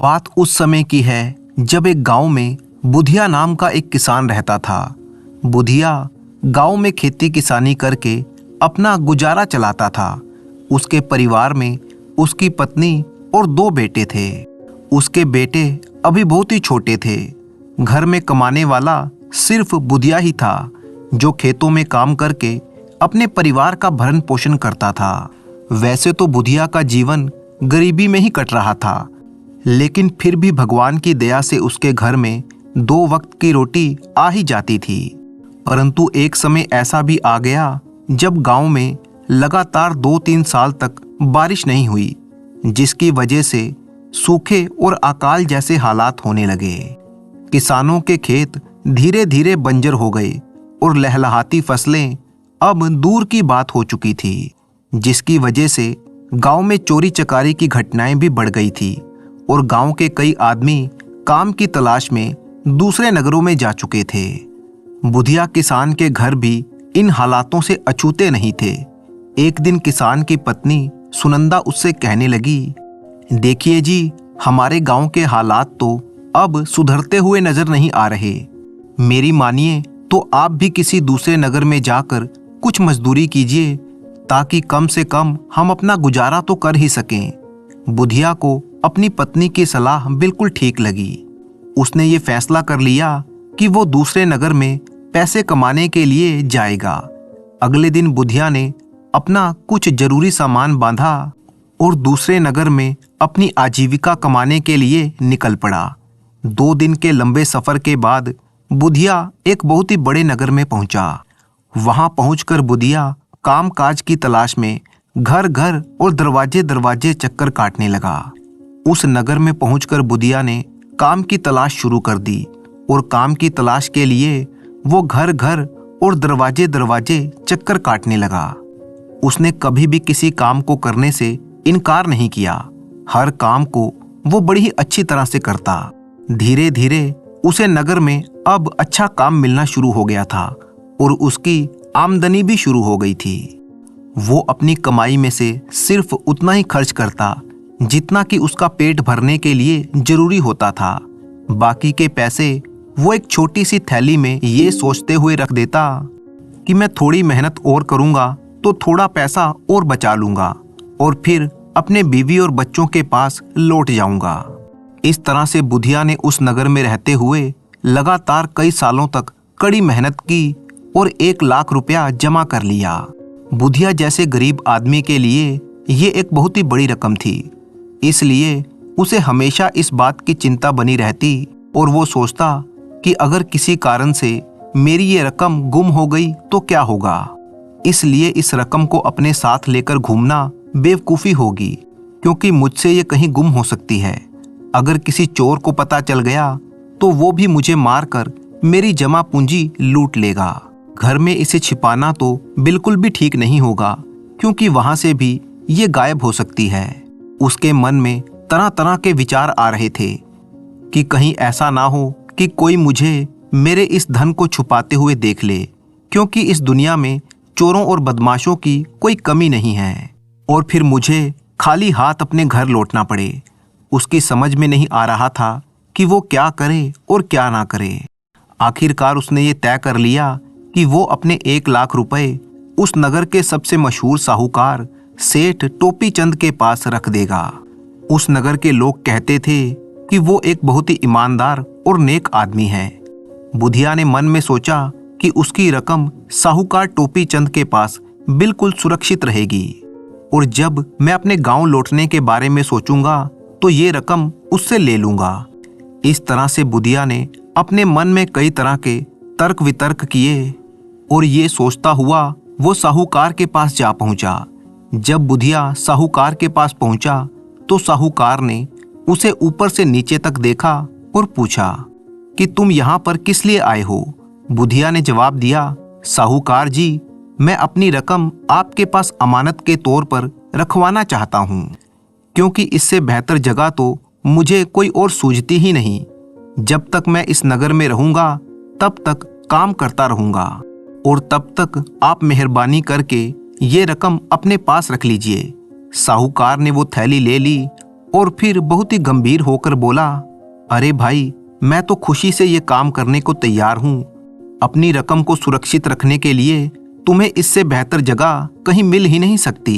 बात उस समय की है जब एक गांव में बुधिया नाम का एक किसान रहता था। बुधिया गांव में खेती किसानी करके अपना गुजारा चलाता था। उसके परिवार में उसकी पत्नी और 2 बेटे थे। उसके बेटे अभी बहुत ही छोटे थे। घर में कमाने वाला सिर्फ बुधिया ही था, जो खेतों में काम करके अपने परिवार का भरण पोषण करता था। वैसे तो बुधिया का जीवन गरीबी में ही कट रहा था, लेकिन फिर भी भगवान की दया से उसके घर में 2 वक्त की रोटी आ ही जाती थी। परंतु एक समय ऐसा भी आ गया जब गांव में लगातार 2-3 साल तक बारिश नहीं हुई, जिसकी वजह से सूखे और अकाल जैसे हालात होने लगे। किसानों के खेत धीरे धीरे बंजर हो गए और लहलहाती फसलें अब दूर की बात हो चुकी थी, जिसकी वजह से गांव में चोरी चकारी की घटनाएं भी बढ़ गई थी और गांव के कई आदमी काम की तलाश में दूसरे नगरों में जा चुके थे। बुधिया किसान के घर भी इन हालातों से अछूते नहीं थे। एक दिन किसान की पत्नी सुनंदा उससे कहने लगी, देखिए जी, हमारे गांव के हालात तो अब सुधरते हुए नजर नहीं आ रहे। मेरी मानिए तो आप भी किसी दूसरे नगर में जाकर कुछ मजदूरी कीजिए, ताकि कम से कम हम अपना गुजारा तो कर ही सकें। बुधिया को अपनी पत्नी की सलाह बिल्कुल ठीक लगी। उसने ये फैसला कर लिया कि वो दूसरे नगर में पैसे कमाने के लिए जाएगा। अगले दिन बुधिया ने अपना कुछ जरूरी सामान बांधा और दूसरे नगर में अपनी आजीविका कमाने के लिए निकल पड़ा। 2 दिन के लंबे सफर के बाद बुधिया एक बहुत ही बड़े नगर में पहुंचा। वहां पहुंचकर बुधिया कामकाज की तलाश में घर घर और दरवाजे दरवाजे चक्कर काटने लगा। उस नगर में पहुंचकर बुधिया ने काम की तलाश शुरू कर दी और काम की तलाश के लिए वो घर घर और दरवाजे दरवाजे चक्कर काटने लगा। उसने कभी भी किसी काम को करने से इनकार नहीं किया। हर काम को वो बड़ी ही अच्छी तरह से करता। धीरे धीरे उसे नगर में अब अच्छा काम मिलना शुरू हो गया था और उसकी आमदनी भी शुरू हो गई थी। वो अपनी कमाई में से सिर्फ उतना ही खर्च करता जितना कि उसका पेट भरने के लिए जरूरी होता था। बाकी के पैसे वो एक छोटी सी थैली में ये सोचते हुए रख देता कि मैं थोड़ी मेहनत और करूंगा तो थोड़ा पैसा और बचा लूंगा और फिर अपने बीवी और बच्चों के पास लौट जाऊंगा। इस तरह से बुधिया ने उस नगर में रहते हुए लगातार कई सालों तक कड़ी मेहनत की और 1 लाख रुपया जमा कर लिया। बुधिया जैसे गरीब आदमी के लिए ये एक बहुत ही बड़ी रकम थी, इसलिए उसे हमेशा इस बात की चिंता बनी रहती और वो सोचता कि अगर किसी कारण से मेरी ये रकम गुम हो गई तो क्या होगा। इसलिए इस रकम को अपने साथ लेकर घूमना बेवकूफ़ी होगी, क्योंकि मुझसे ये कहीं गुम हो सकती है। अगर किसी चोर को पता चल गया तो वो भी मुझे मारकर मेरी जमा पूंजी लूट लेगा। घर में इसे छिपाना तो बिल्कुल भी ठीक नहीं होगा, क्योंकि वहां से भी ये गायब हो सकती है। उसके मन में तरह तरह के विचार आ रहे थे कि कहीं ऐसा ना हो कि कोई मुझे मेरे इस धन को छुपाते हुए देख ले, क्योंकि इस दुनिया में चोरों और बदमाशों की कोई कमी नहीं है और फिर मुझे खाली हाथ अपने घर लौटना पड़े। उसकी समझ में नहीं आ रहा था कि वो क्या करे और क्या ना करे। आखिरकार उसने ये तय कर लिया कि वो अपने 1 लाख रुपए उस नगर के सबसे मशहूर साहूकार सेठ टोपी चंद के पास रख देगा। उस नगर के लोग कहते थे कि वो एक बहुत ही ईमानदार और नेक आदमी है। बुधिया ने मन में सोचा कि उसकी रकम साहूकार टोपी चंद के पास बिल्कुल सुरक्षित रहेगी और जब मैं अपने गांव लौटने के बारे में सोचूंगा तो ये रकम उससे ले लूंगा। इस तरह से बुधिया ने अपने मन में कई तरह के तर्क वितर्क किए और ये सोचता हुआ वो साहूकार के पास जा पहुंचा। जब बुधिया साहूकार के पास पहुंचा तो साहूकार ने उसे ऊपर से नीचे तक देखा और पूछा कि तुम यहाँ पर किस लिए आए हो। बुधिया ने जवाब दिया, साहूकार जी, मैं अपनी रकम आपके पास अमानत के तौर पर रखवाना चाहता हूँ, क्योंकि इससे बेहतर जगह तो मुझे कोई और सूझती ही नहीं। जब तक मैं इस नगर में रहूंगा तब तक काम करता रहूंगा और तब तक आप मेहरबानी करके ये रकम अपने पास रख लीजिए। साहूकार ने वो थैली ले ली और फिर बहुत ही गंभीर होकर बोला, अरे भाई, मैं तो खुशी से ये काम करने को तैयार हूं। अपनी रकम को सुरक्षित रखने के लिए तुम्हें इससे बेहतर जगह कहीं मिल ही नहीं सकती।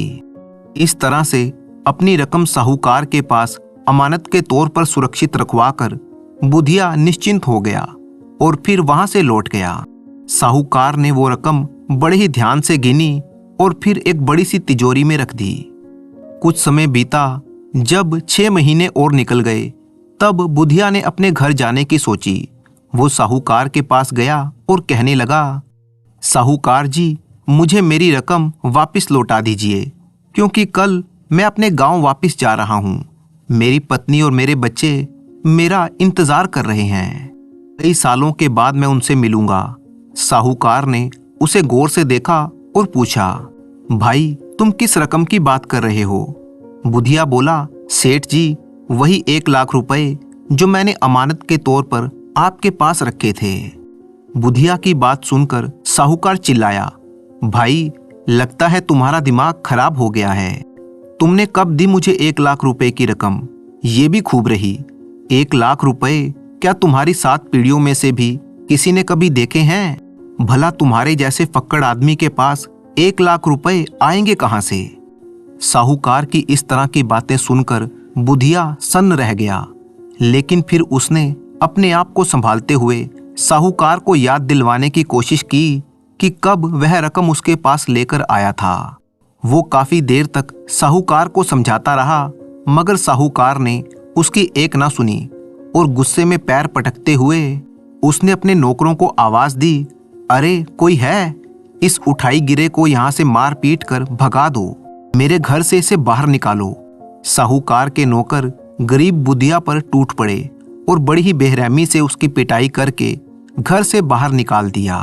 इस तरह से अपनी रकम साहूकार के पास अमानत के तौर पर सुरक्षित रखवाकर बुधिया निश्चिंत हो गया और फिर वहां से लौट गया। साहूकार ने वो रकम बड़े ही ध्यान से गिनी और फिर एक बड़ी सी तिजोरी में रख दी। कुछ समय बीता। जब 6 महीने और निकल गए तब बुधिया ने अपने घर जाने की सोची। वो साहूकार के पास गया और कहने लगा, साहूकार जी, मुझे मेरी रकम वापस लौटा दीजिए, क्योंकि कल मैं अपने गांव वापस जा रहा हूं। मेरी पत्नी और मेरे बच्चे मेरा इंतजार कर रहे हैं। कई सालों के बाद मैं उनसे मिलूंगा। साहूकार ने उसे गौर से देखा और पूछा, भाई, तुम किस रकम की बात कर रहे हो? बुधिया बोला, सेठ जी, वही 1 लाख रुपए जो मैंने अमानत के तौर पर आपके पास रखे थे। बुधिया की बात सुनकर साहूकार चिल्लाया, भाई, लगता है तुम्हारा दिमाग खराब हो गया है। तुमने कब दी मुझे 1 लाख रुपए की रकम? ये भी खूब रही। 1 लाख रुपए क्या तुम्हारी 7 पीढ़ियों में से भी किसी ने कभी देखे हैं? भला तुम्हारे जैसे फक्कड़ आदमी के पास 1 लाख रुपए आएंगे कहां से? साहूकार की इस तरह की बातें सुनकर बुधिया सन्न रह गया, लेकिन फिर उसने अपने आप को संभालते हुए साहूकार को याद दिलवाने की कोशिश की कि कब वह रकम उसके पास लेकर आया था। वो काफी देर तक साहूकार को समझाता रहा, मगर साहूकार ने उसकी एक ना सुनी और गुस्से में पैर पटकते हुए उसने अपने नौकरों को आवाज दी, अरे कोई है? इस उठाई गिरे को यहां से मार पीट कर भगा दो। मेरे घर से इसे बाहर निकालो। साहूकार के नौकर गरीब बुधिया पर टूट पड़े और बड़ी ही बेरहमी से उसकी पिटाई करके घर से बाहर निकाल दिया।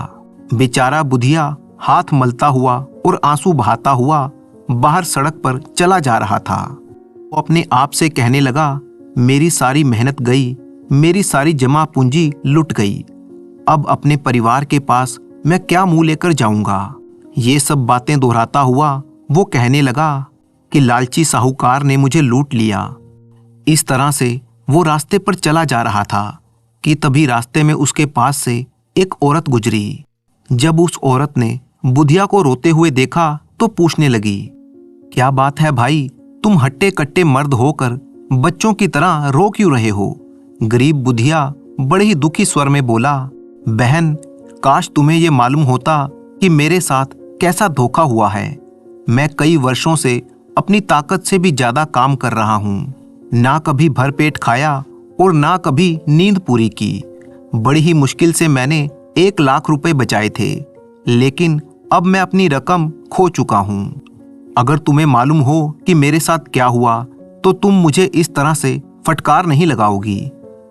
बेचारा बुधिया हाथ मलता हुआ और आंसू बहाता हुआ बाहर सड़क पर चला जा रहा था। वो अपने आप से कहने लगा, मेरी सारी मेहनत गई, मेरी सारी जमा पूंजी लुट गई। अब अपने परिवार के पास मैं क्या मुंह लेकर जाऊंगा? ये सब बातें दोहराता हुआ वो कहने लगा कि लालची साहूकार ने मुझे लूट लिया। इस तरह से वो रास्ते पर चला जा रहा था कि तभी रास्ते में उसके पास से एक औरत गुजरी। जब उस औरत ने बुधिया को रोते हुए देखा तो पूछने लगी, क्या बात है भाई, तुम हट्टे कट्टे मर्द होकर बच्चों की तरह रो क्यों रहे हो? गरीब बुधिया बड़े ही दुखी स्वर में बोला, बहन, काश तुम्हें ये मालूम होता कि मेरे साथ कैसा धोखा हुआ है। मैं कई वर्षों से अपनी ताकत से भी ज्यादा काम कर रहा हूँ, ना कभी भरपेट खाया और ना कभी नींद पूरी की। बड़ी ही मुश्किल से मैंने 1 लाख रुपए बचाए थे, लेकिन अब मैं अपनी रकम खो चुका हूँ। अगर तुम्हें मालूम हो कि मेरे साथ क्या हुआ तो तुम मुझे इस तरह से फटकार नहीं लगाओगी।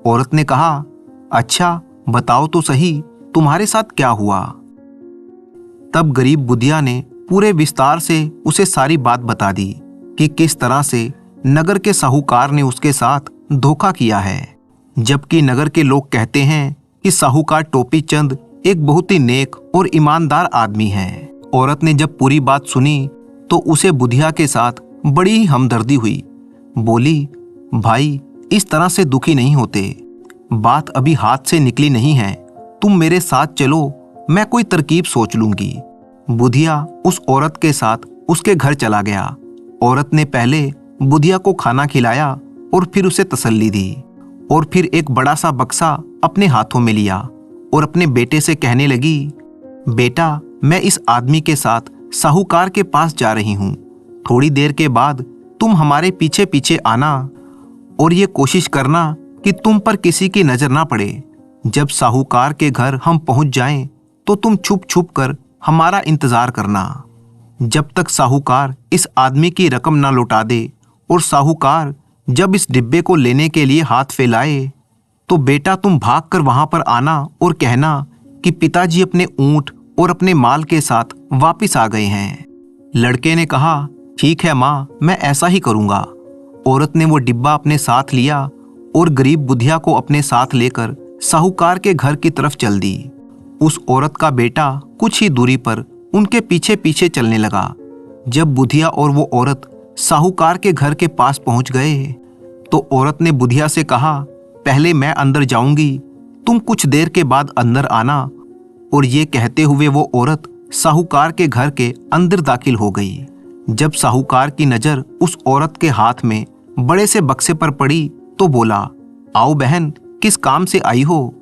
औरत ने कहा, अच्छा बताओ तो सही, तुम्हारे साथ क्या हुआ? तब गरीब बुधिया ने पूरे विस्तार से उसे सारी बात बता दी कि किस तरह से नगर के साहूकार ने उसके साथ धोखा किया है, जबकि नगर के लोग कहते हैं कि साहूकार टोपी चंद एक बहुत ही नेक और ईमानदार आदमी है। औरत ने जब पूरी बात सुनी तो उसे बुधिया के साथ बड़ी ही हमदर्दी हुई। बोली, भाई, इस तरह से दुखी नहीं होते, बात अभी हाथ से निकली नहीं है, तुम मेरे साथ चलो, मैं कोई तरकीब सोच लूंगी। बुधिया उस औरत के साथ उसके घर चला गया। औरत ने पहले बुधिया को खाना खिलाया और फिर उसे तसल्ली दी और फिर एक बड़ा सा बक्सा अपने हाथों में लिया और अपने बेटे से कहने लगी, बेटा, मैं इस आदमी के साथ साहूकार के पास जा रही हूँ। थोड़ी देर के बाद तुम हमारे पीछे पीछे आना और ये कोशिश करना कि तुम पर किसी की नजर ना पड़े। जब साहूकार के घर हम पहुंच जाएं तो तुम छुप छुप कर हमारा इंतजार करना। जब तक साहूकार इस आदमी की रकम ना लौटा दे और साहूकार जब इस डिब्बे को लेने के लिए हाथ फैलाए तो बेटा तुम भागकर वहां पर आना और कहना कि पिताजी अपने ऊंट और अपने माल के साथ वापस आ गए हैं। लड़के ने कहा, ठीक है माँ, मैं ऐसा ही करूंगा। औरत ने वो डिब्बा अपने साथ लिया और गरीब बुधिया को अपने साथ लेकर साहूकार के घर की तरफ चल दी। उस औरत का बेटा कुछ ही दूरी पर उनके पीछे पीछे चलने लगा। जब बुधिया और वो औरत साहूकार के घर के पास पहुंच गए तो औरत ने बुधिया से कहा, पहले मैं अंदर जाऊंगी, तुम कुछ देर के बाद अंदर आना। और ये कहते हुए वो औरत साहूकार के घर के अंदर दाखिल हो गई। जब साहूकार की नजर उस औरत के हाथ में बड़े से बक्से पर पड़ी तो बोला, आओ बहन, किस काम से आई हो?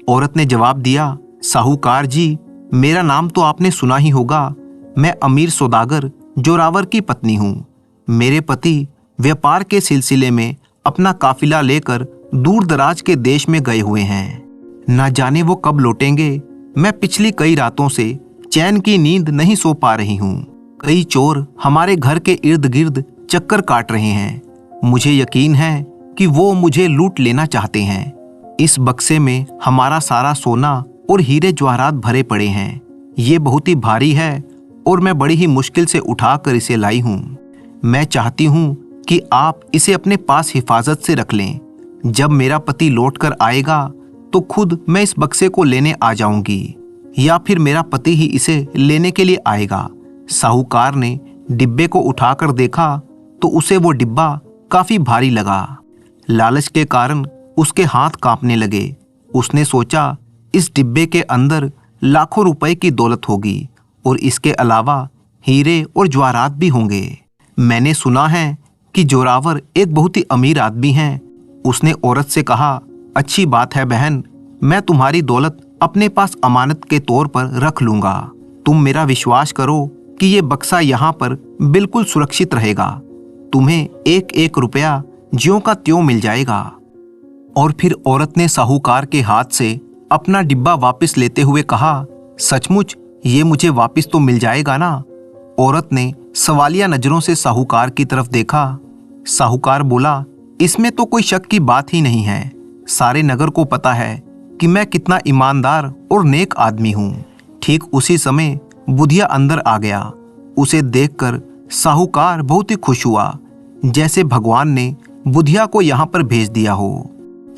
औरत ने जवाब दिया, साहूकार जी, मेरा नाम तो आपने सुना ही होगा। मैं अमीर सौदागर जोरावर की पत्नी हूँ। मेरे पति व्यापार के सिलसिले में अपना काफिला लेकर दूर दराज के देश में गए हुए हैं। ना जाने वो कब लौटेंगे। मैं पिछली कई रातों से चैन की नींद नहीं सो पा रही हूँ। कई चोर हमारे घर के इर्द गिर्द चक्कर काट रहे हैं। मुझे यकीन है कि वो मुझे लूट लेना चाहते हैं। इस बक्से में हमारा सारा सोना और हीरे जवाहरात भरे पड़े हैं। ये बहुत ही भारी है और मैं बड़ी ही मुश्किल से उठाकर इसे लाई हूँ। मैं चाहती हूँ कि आप इसे अपने पास हिफाजत से रख लें। जब मेरा पति लौट कर आएगा तो खुद मैं इस बक्से को लेने आ जाऊंगी, या फिर मेरा पति ही इसे लेने के लिए आएगा। साहूकार ने डिब्बे को उठाकर देखा तो उसे वो डिब्बा काफी भारी लगा। लालच के कारण उसके हाथ कांपने लगे। उसने सोचा, इस डिब्बे के अंदर लाखों रुपए की दौलत होगी और इसके अलावा हीरे और जवाहरात भी होंगे। मैंने सुना है कि जोरावर एक बहुत ही अमीर आदमी हैं। उसने औरत से कहा, अच्छी बात है बहन, मैं तुम्हारी दौलत अपने पास अमानत के तौर पर रख लूंगा। तुम मेरा विश्वास करो कि ये बक्सा यहाँ पर बिल्कुल सुरक्षित रहेगा। तुम्हें एक एक रुपया ज्यों का त्यों मिल जाएगा। और फिर औरत ने साहूकार के हाथ से अपना डिब्बा वापस लेते हुए कहा, सचमुच ये मुझे वापस तो मिल जाएगा ना? औरत ने सवालिया नजरों से साहूकार की तरफ देखा। साहूकार बोला, इसमें तो कोई शक की बात ही नहीं है। सारे नगर को पता है कि मैं कितना ईमानदार और नेक आदमी हूँ। ठीक उसी समय बुधिया अंदर आ गया। उसे देखकर साहूकार बहुत ही खुश हुआ, जैसे भगवान ने बुधिया को यहाँ पर भेज दिया हो।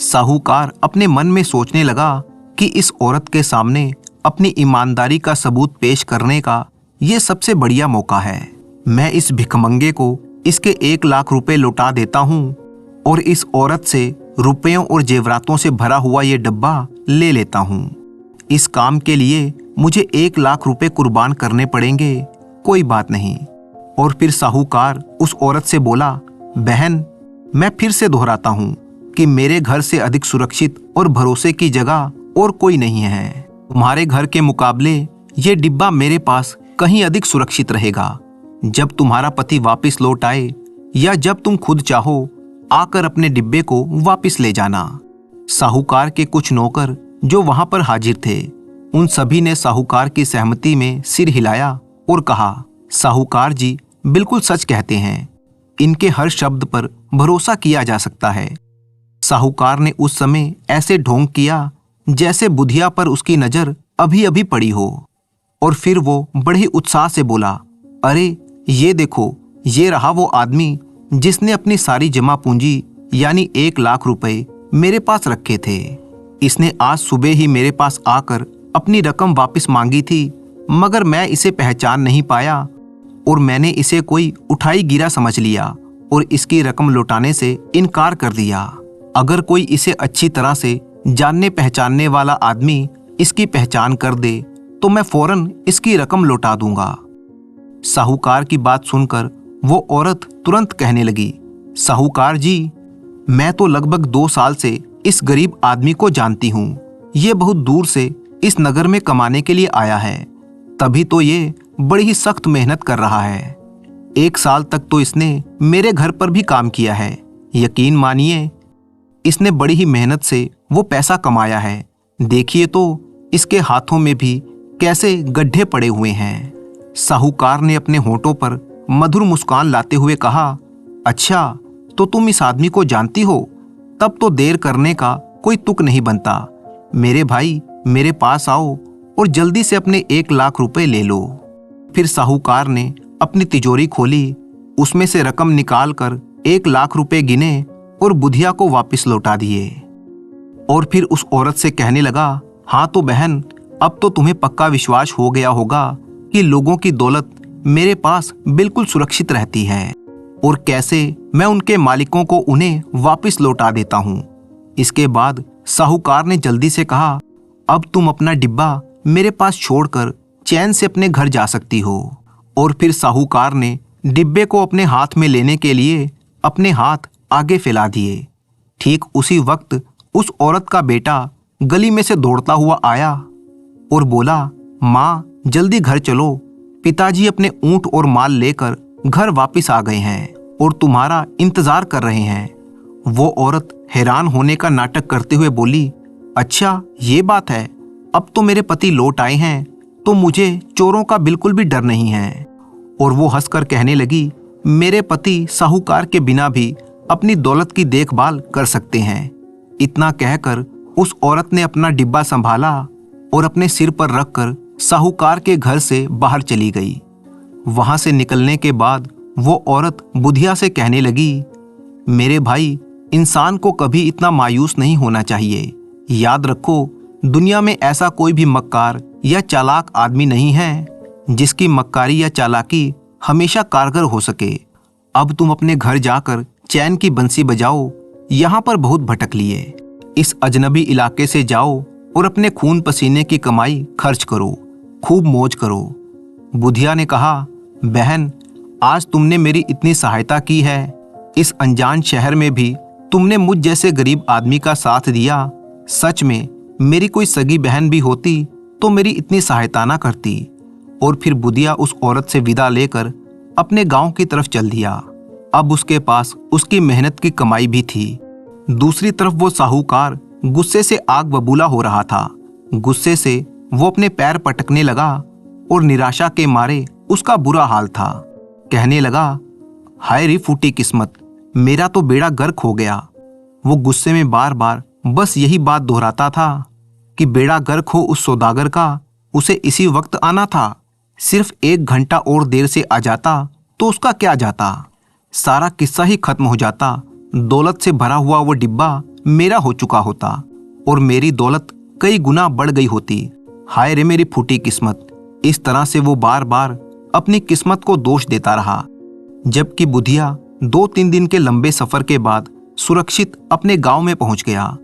साहूकार अपने मन में सोचने लगा कि इस औरत के सामने अपनी ईमानदारी का सबूत पेश करने का ये सबसे बढ़िया मौका है। मैं इस भिखमंगे को इसके 1 लाख रुपए लौटा देता हूँ और इस औरत से रुपयों और जेवरातों से भरा हुआ ये डब्बा ले लेता हूँ। इस काम के लिए मुझे 1 लाख रुपए कुर्बान करने पड़ेंगे, कोई बात नहीं। और फिर साहूकार उस औरत से बोला, बहन, मैं फिर से दोहराता हूँ कि मेरे घर से अधिक सुरक्षित और भरोसे की जगह और कोई नहीं है। तुम्हारे घर के मुकाबले ये डिब्बा मेरे पास कहीं अधिक सुरक्षित रहेगा। जब तुम्हारा पति वापस लौट आए या जब तुम खुद चाहो, आकर अपने डिब्बे को वापस ले जाना। साहूकार के कुछ नौकर जो वहां पर हाजिर थे, उन सभी ने साहूकार की सहमति में सिर हिलाया और कहा, साहूकार जी बिल्कुल सच कहते हैं। इनके हर शब्द पर भरोसा किया जा सकता है। साहूकार ने उस समय ऐसे ढोंग किया जैसे बुधिया पर उसकी नजर अभी अभी पड़ी हो। और फिर वो बड़े ही उत्साह से बोला, अरे ये देखो, ये रहा वो आदमी जिसने अपनी सारी जमा पूंजी यानी 1 लाख रुपए मेरे पास रखे थे। इसने आज सुबह ही मेरे पास आकर अपनी रकम वापस मांगी थी, मगर मैं इसे पहचान नहीं पाया और मैंने इसे कोई उठाई गिरा समझ लिया और इसकी रकम लौटाने से इनकार कर दिया। अगर कोई इसे अच्छी तरह से जानने पहचानने वाला आदमी इसकी पहचान कर दे तो मैं फौरन इसकी रकम लौटा दूंगा। साहूकार की बात सुनकर वो औरत तुरंत कहने लगी, साहूकार जी, मैं तो लगभग 2 साल से इस गरीब आदमी को जानती हूँ। ये बहुत दूर से इस नगर में कमाने के लिए आया है, तभी तो ये बड़ी ही सख्त मेहनत कर रहा है। 1 साल तक तो इसने मेरे घर पर भी काम किया है। यकीन मानिए, इसने बड़ी ही मेहनत से वो पैसा कमाया है। देखिए तो इसके हाथों में भी कैसे गड्ढे पड़े हुए हैं। साहूकार ने अपने होठों पर मधुर मुस्कान लाते हुए कहा, अच्छा तो तुम इस आदमी को जानती हो? तब तो देर करने का कोई तुक नहीं बनता। मेरे भाई, मेरे पास आओ और जल्दी से अपने 1 लाख रुपए ले लो। फिर साहूकार ने अपनी तिजोरी खोली, उसमें से रकम निकालकर 1 लाख रुपए गिने और बुधिया को वापस लौटा दिए। और फिर उस औरत से कहने लगा, हाँ तो बहन, अब तो तुम्हें पक्का विश्वास हो गया होगा कि लोगों की दौलत मेरे पास बिल्कुल सुरक्षित रहती है। और कैसे मैं उनके मालिकों को उन्हें वापस लौटा देता हूँ। इसके बाद साहूकार ने जल्दी से कहा, अब तुम अपना डिब्बा मेरे पास छोड़कर चैन से अपने घर जा सकती हो। और फिर साहूकार ने डिब्बे को अपने हाथ में लेने के लिए अपने हाथ आगे फैला दिए। ठीक उसी वक्त उस औरत का बेटा गली में से दौड़ता हुआ आया और बोला, माँ जल्दी घर चलो, पिताजी अपने ऊंट और माल लेकर घर वापस आ गए हैं और तुम्हारा इंतजार कर रहे हैं। वो औरत हैरान होने का नाटक करते हुए बोली, अच्छा ये बात है, अब तो मेरे पति लौट आए हैं तो मुझे चोरों का बिल्कुल भी डर नहीं है। और वो हंसकर कहने लगी, मेरे पति साहूकार के बिना भी अपनी दौलत की देखभाल कर सकते हैं। इतना कहकर उस औरत ने अपना डिब्बा संभाला और अपने सिर पर रखकर साहूकार के घर से बाहर चली गई। वहां से निकलने के बाद वो औरत बुधिया से कहने लगी, मेरे भाई, इंसान को कभी इतना मायूस नहीं होना चाहिए। याद रखो, दुनिया में ऐसा कोई भी मक्कार या चालाक आदमी नहीं है जिसकी मक्कारी या चालाकी हमेशा कारगर हो सके। अब तुम अपने घर जाकर चैन की बंसी बजाओ, यहाँ पर बहुत भटक लिए। इस अजनबी इलाके से जाओ और अपने खून पसीने की कमाई खर्च करो, खूब मौज करो। बुधिया ने कहा, बहन, आज तुमने मेरी इतनी सहायता की है, इस अनजान शहर में भी तुमने मुझ जैसे गरीब आदमी का साथ दिया। सच में मेरी कोई सगी बहन भी होती तो मेरी इतनी सहायता ना करती। और फिर बुधिया उस औरत से विदा लेकर अपने गांव की तरफ चल दिया। अब उसके पास उसकी मेहनत की कमाई भी थी। दूसरी तरफ वो साहूकार गुस्से से आग बबूला हो रहा था। गुस्से से वो अपने पैर पटकने लगा और निराशा के मारे उसका बुरा हाल था। कहने लगा, हाय रे फूटी किस्मत, मेरा तो बेड़ा गर्क हो गया। वो गुस्से में बार बार बस यही बात दोहराता था कि बेड़ा गर्क हो उस सौदागर का, उसे इसी वक्त आना था। सिर्फ 1 घंटा और देर से आ जाता तो उसका क्या जाता, सारा किस्सा ही खत्म हो जाता। दौलत से भरा हुआ वो डिब्बा मेरा हो चुका होता और मेरी दौलत कई गुना बढ़ गई होती। हाय रे मेरी फूटी किस्मत। इस तरह से वो बार बार अपनी किस्मत को दोष देता रहा। जबकि बुधिया 2-3 दिन के लंबे सफर के बाद सुरक्षित अपने गांव में पहुंच गया।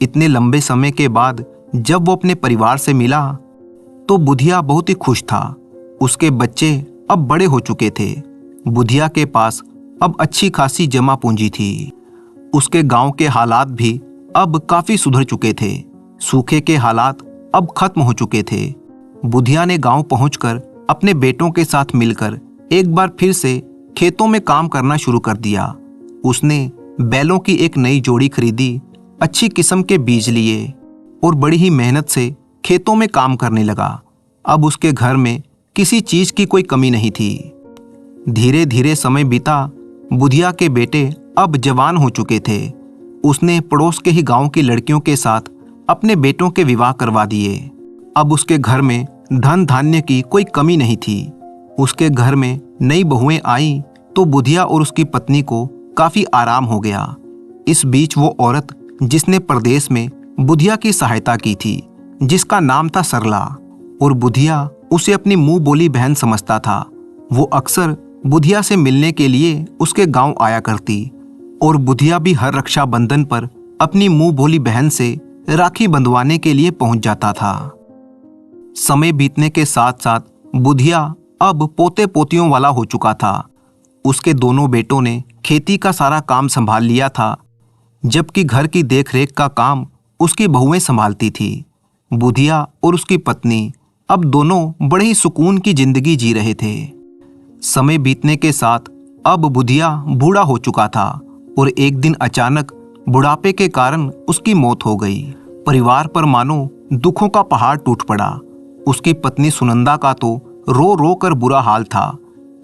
इतने लंबे समय के बाद जब वो अपने परिवार से मिला तो बुधिया बहुत ही खुश था। उसके बच्चे अब बड़े हो चुके थे। बुधिया के पास अब अच्छी खासी जमा पूंजी थी। उसके गांव के हालात भी अब काफी सुधर चुके थे। सूखे के हालात अब खत्म हो चुके थे। बुधिया ने गांव पहुंचकर अपने बेटों के साथ मिलकर एक बार फिर से खेतों में काम करना शुरू कर दिया। उसने बैलों की एक नई जोड़ी खरीदी, अच्छी किस्म के बीज लिए और बड़ी ही मेहनत से खेतों में काम करने लगा। अब उसके घर में किसी चीज की कोई कमी नहीं थी। धीरे धीरे समय बीता। बुधिया के बेटे अब जवान हो चुके थे। उसने पड़ोस के ही गांव की लड़कियों के साथ अपने बेटों के विवाह करवा दिए। अब उसके घर में धन धान्य की कोई कमी नहीं थी। उसके घर में नई बहुएं आई तो बुधिया और उसकी पत्नी को काफी आराम हो गया। इस बीच वो औरत जिसने परदेश में बुधिया की सहायता की थी, जिसका नाम था सरला, और बुधिया उसे अपनी मुंह बोली बहन समझता था, वो अक्सर बुधिया से मिलने के लिए उसके गांव आया करती और बुधिया भी हर रक्षाबंधन पर अपनी मुंह बोली बहन से राखी बंधवाने के लिए पहुंच जाता था। समय बीतने के साथ साथ बुधिया अब पोते पोतियों वाला हो चुका था। उसके दोनों बेटों ने खेती का सारा काम संभाल लिया था, जबकि घर की देखरेख का काम उसकी बहुएं संभालती थी। बुधिया और उसकी पत्नी अब दोनों बड़े ही सुकून की जिंदगी जी रहे थे। समय बीतने के साथ अब बुधिया बूढ़ा हो चुका था और एक दिन अचानक बुढ़ापे के कारण उसकी मौत हो गई। परिवार पर मानो दुखों का पहाड़ टूट पड़ा। उसकी पत्नी सुनंदा का तो रो रो कर बुरा हाल था।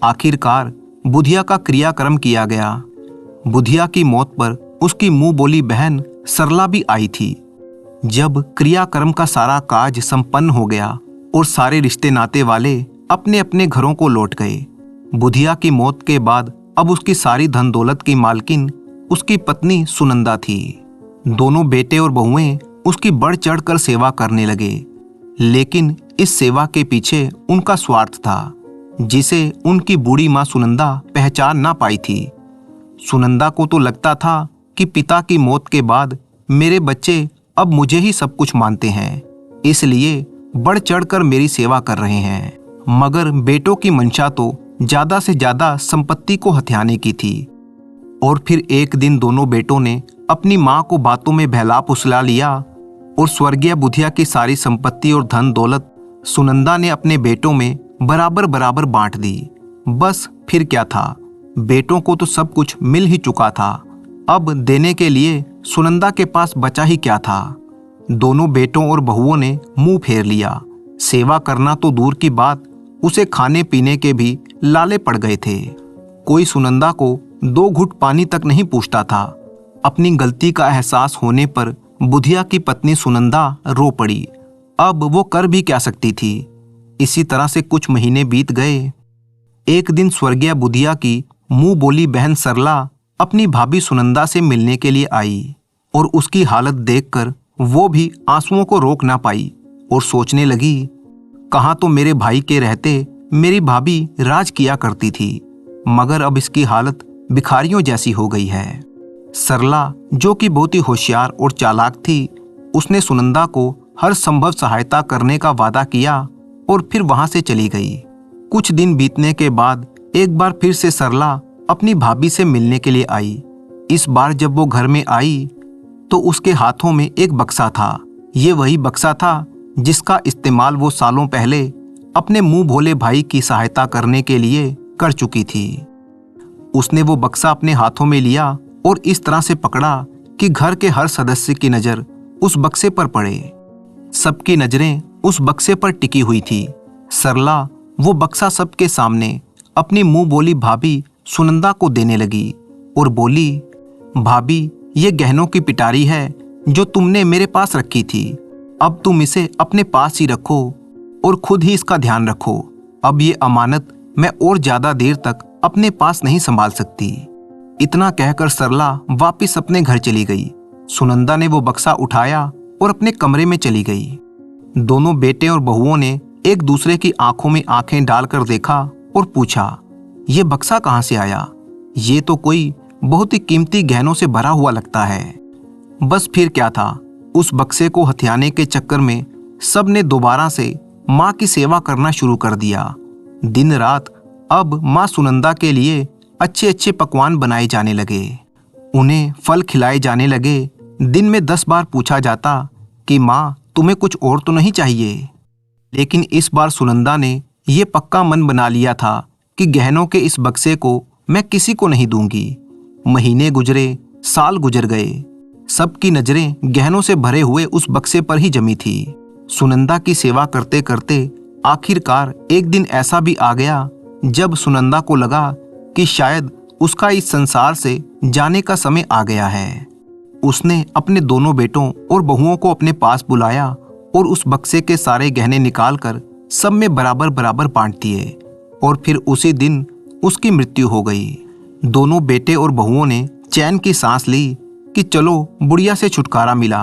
आखिरकार बुधिया का क्रियाक्रम किया गया। बुधिया की मौत पर उसकी मुंह बोली बहन सरला भी आई थी। जब क्रियाक्रम का सारा काज संपन्न हो गया और सारे रिश्ते नाते वाले अपने अपने घरों को लौट गए, बुधिया की मौत के बाद अब उसकी सारी धन दौलत की मालकिन उसकी पत्नी सुनंदा थी। दोनों बेटे और बहुएं उसकी बढ़ चढ़ कर सेवा करने लगे, लेकिन इस सेवा के पीछे उनका स्वार्थ था, जिसे उनकी बूढ़ी मां सुनंदा पहचान ना पाई थी। सुनंदा को तो लगता था कि पिता की मौत के बाद मेरे बच्चे अब मुझे ही सब कुछ मानते हैं, इसलिए बढ़ चढ़कर मेरी सेवा कर रहे हैं। मगर बेटों की मंशा तो ज्यादा से ज्यादा संपत्ति को हथियाने की थी। और फिर एक दिन दोनों बेटों ने अपनी माँ को बातों में बहला फुसला लिया और स्वर्गीय बुधिया की सारी संपत्ति और धन दौलत सुनंदा ने अपने बेटों में बराबर बराबर बांट दी। बस फिर क्या था, बेटों को तो सब कुछ मिल ही चुका था, अब देने के लिए सुनंदा के पास बचा ही क्या था। दोनों बेटों और बहुओं ने मुंह फेर लिया। सेवा करना तो दूर की बात, उसे खाने पीने के भी लाले पड़ गए थे। कोई सुनंदा को 2 घुट पानी तक नहीं पूछता था। अपनी गलती का एहसास होने पर बुधिया की पत्नी सुनंदा रो पड़ी। अब वो कर भी क्या सकती थी। इसी तरह से कुछ महीने बीत गए। एक दिन स्वर्गीय बुधिया की मुंह बोली बहन सरला अपनी भाभी सुनंदा से मिलने के लिए आई और उसकी हालत देखकर वो भी आंसुओं को रोक ना पाई और सोचने लगी, कहाँ तो मेरे भाई के रहते मेरी भाभी राज किया करती थी, मगर अब इसकी हालत भिखारियों जैसी हो गई है। सरला, जो कि बहुत ही होशियार और चालाक थी, उसने सुनंदा को हर संभव सहायता करने का वादा किया और फिर वहां से चली गई। कुछ दिन बीतने के बाद एक बार फिर से सरला अपनी भाभी से मिलने के लिए आई। इस बार जब वो घर में आई तो उसके हाथों में एक बक्सा था। ये वही बक्सा था जिसका इस्तेमाल वो सालों पहले अपने मुंह भोले भाई की सहायता करने के लिए कर चुकी थी। उसने वो बक्सा अपने हाथों में लिया और इस तरह से पकड़ा कि घर के हर सदस्य की नजर उस बक्से पर पड़े। सबकी नजरें उस बक्से पर टिकी हुई थी। सरला वो बक्सा सबके सामने अपनी मुंह बोली भाभी सुनंदा को देने लगी और बोली, भाभी, ये गहनों की पिटारी है जो तुमने मेरे पास रखी थी। अब तुम इसे अपने पास ही रखो और खुद ही इसका ध्यान रखो। अब ये अमानत मैं और ज्यादा देर तक अपने पास नहीं संभाल सकती। इतना कहकर सरला वापिस अपने घर चली गई। सुनंदा ने वो बक्सा उठाया और अपने कमरे में चली गई। दोनों बेटे और बहुओं ने एक दूसरे की आंखों में आंखें डालकर देखा और पूछा, ये बक्सा कहाँ से आया? ये तो कोई बहुत ही कीमती गहनों से भरा हुआ लगता है। बस फिर क्या था, उस बक्से को हथियाने के चक्कर में सब ने दोबारा से माँ की सेवा करना शुरू कर दिया। दिन रात अब माँ सुनंदा के लिए अच्छे अच्छे पकवान बनाए जाने लगे। उन्हें फल खिलाए जाने लगे। दिन में 10 बार पूछा जाता कि माँ, तुम्हें कुछ और तो नहीं चाहिए? लेकिन इस बार सुनंदा ने ये पक्का मन बना लिया था कि गहनों के इस बक्से को मैं किसी को नहीं दूंगी। महीने गुजरे, साल गुजर गए। सबकी नजरें गहनों से भरे हुए उस बक्से पर ही जमी थी। सुनंदा की सेवा करते करते आखिरकार एक दिन ऐसा भी आ गया जब सुनंदा को लगा कि शायद उसका इस संसार से जाने का समय आ गया है। उसने अपने दोनों बेटों और बहुओं को अपने पास बुलाया और उस बक्से के सारे गहने निकालकर सब में बराबर बराबर बांट दिए और फिर उसी दिन उसकी मृत्यु हो गई। दोनों बेटे और बहुओं ने चैन की सांस ली कि चलो बुढ़िया से छुटकारा मिला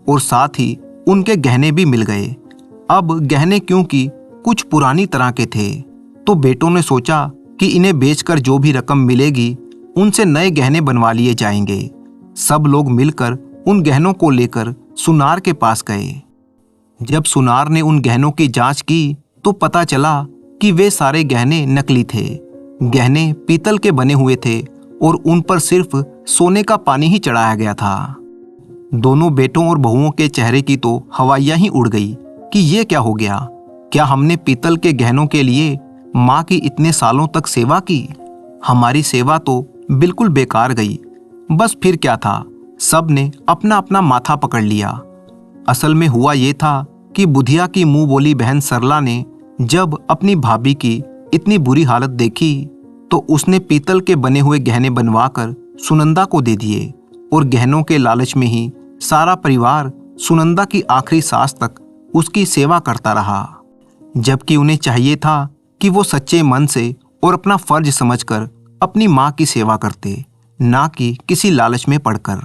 और साथ ही उनके गहने भी मिल गए। अब गहने क्योंकि कुछ पुरानी तरह के थे, तो बेटों ने सोचा कि इन्हें बेचकर जो भी रकम मिलेगी उनसे नए गहने बनवा लिए जाएंगे। सब लोग मिलकर उन गहनों को लेकर सुनार के पास गए। जब सुनार ने उन गहनों की जांच की तो पता चला कि वे सारे गहने नकली थे। गहने पीतल के बने हुए थे और उन पर सिर्फ सोने का पानी ही चढ़ाया गया था। दोनों बेटों और बहुओं के चेहरे की तो हवाइयां ही उड़ गई कि ये क्या हो गया? क्या हमने पीतल के गहनों के लिए माँ की इतने सालों तक सेवा की? हमारी सेवा तो बिल्कुल बेकार गई। बस फिर क्या था, सब ने अपना अपना माथा पकड़ लिया। असल में हुआ ये था कि बुधिया की मुंह बोली बहन सरला ने जब अपनी भाभी की इतनी बुरी हालत देखी तो उसने पीतल के बने हुए गहने बनवाकर सुनंदा को दे दिए और गहनों के लालच में ही सारा परिवार सुनंदा की आखिरी सांस तक उसकी सेवा करता रहा, जबकि उन्हें चाहिए था कि वो सच्चे मन से और अपना फर्ज समझकर अपनी माँ की सेवा करते, ना कि किसी लालच में पड़कर।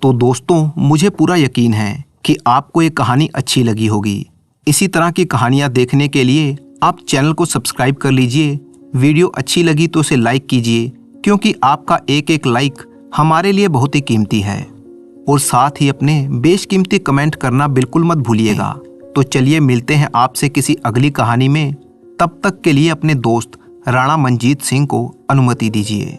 तो दोस्तों, मुझे पूरा यकीन है कि आपको ये कहानी अच्छी लगी होगी। इसी तरह की कहानियाँ देखने के लिए आप चैनल को सब्सक्राइब कर लीजिए। वीडियो अच्छी लगी तो उसे लाइक कीजिए, क्योंकि आपका एक एक लाइक हमारे लिए बहुत ही कीमती है। और साथ ही अपने बेशकीमती कमेंट करना बिल्कुल मत भूलिएगा। तो चलिए मिलते हैं आपसे किसी अगली कहानी में। तब तक के लिए अपने दोस्त राणा मंजीत सिंह को अनुमति दीजिए।